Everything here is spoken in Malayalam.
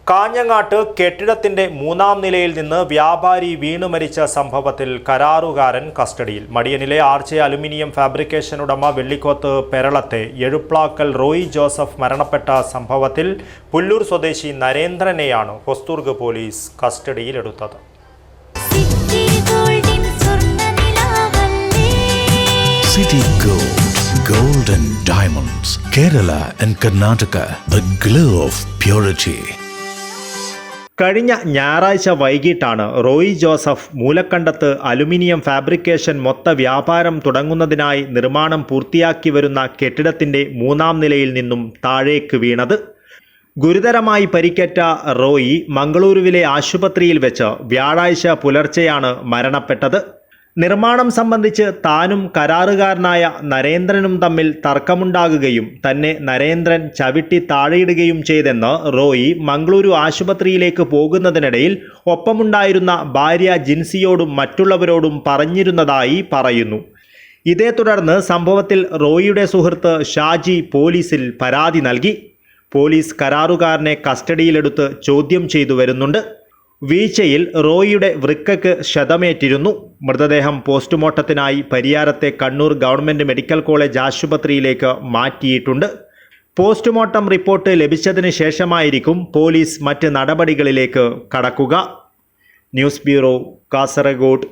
കാഞ്ഞങ്ങാട്ട് കെട്ടിടത്തിന്റെ 3-ാം നിലയിൽ നിന്ന് വ്യാപാരി വീണു മരിച്ച സംഭവത്തിൽ കരാറുകാരൻ കസ്റ്റഡിയിൽ. മടിയനിലെ ആർജെ അലുമിനിയം ഫാബ്രിക്കേഷൻ ഉടമ വെള്ളിക്കോത്ത് പെരളത്തെ എഴുപ്ലാക്കൽ റോയി ജോസഫ് മരണപ്പെട്ട സംഭവത്തിൽ പുല്ലൂർ സ്വദേശി നരേന്ദ്രനെയാണ് ഹൊസ്ദുർഗ് പോലീസ് കസ്റ്റഡിയിലെടുത്തത്. City Gold and Diamonds, Kerala and Karnataka, the glow of purity. കഴിഞ്ഞ ഞായറാഴ്ച വൈകിട്ടാണ് റോയി ജോസഫ് മൂലക്കണ്ടത്ത് അലുമിനിയം ഫാബ്രിക്കേഷൻ മൊത്ത വ്യാപാരം തുടങ്ങുന്നതിനായി നിർമ്മാണം പൂർത്തിയാക്കി വരുന്ന കെട്ടിടത്തിന്റെ 3-ാം നിലയിൽ നിന്നും താഴേക്ക് വീണത്. ഗുരുതരമായി പരിക്കേറ്റ റോയി മംഗളൂരുവിലെ ആശുപത്രിയിൽ വെച്ച് വ്യാഴാഴ്ച പുലർച്ചെയാണ് മരണപ്പെട്ടത്. നിർമ്മാണം സംബന്ധിച്ച് താനും കരാറുകാരനായ നരേന്ദ്രനും തമ്മിൽ തർക്കമുണ്ടാകുകയും തന്നെ നരേന്ദ്രൻ ചവിട്ടി താഴെയിടുകയും ചെയ്തെന്ന് റോയി മംഗളൂരു ആശുപത്രിയിലേക്ക് പോകുന്നതിനിടയിൽ ഒപ്പമുണ്ടായിരുന്ന ഭാര്യ ജിൻസിയോടും മറ്റുള്ളവരോടും പറഞ്ഞിരുന്നതായി പറയുന്നു. ഇതേ തുടർന്ന് സംഭവത്തിൽ റോയിയുടെ സുഹൃത്ത് ഷാജി പോലീസിൽ പരാതി നൽകി. പോലീസ് കരാറുകാരനെ കസ്റ്റഡിയിലെടുത്ത് ചോദ്യം ചെയ്തു വരുന്നുണ്ട്. വീഴ്ചയിൽ റോയിയുടെ വൃക്കയ്ക്ക് ക്ഷതമേറ്റിരുന്നു. മൃതദേഹം പോസ്റ്റ്മോർട്ടത്തിനായി പരിയാരത്തെ കണ്ണൂർ ഗവൺമെൻറ് മെഡിക്കൽ കോളേജ് ആശുപത്രിയിലേക്ക് മാറ്റിയിട്ടുണ്ട്. പോസ്റ്റ്മോർട്ടം റിപ്പോർട്ട് ലഭിച്ചതിന് ശേഷമായിരിക്കും പോലീസ് മറ്റ് നടപടികളിലേക്ക് കടക്കുക. News bureau, Kasaragod.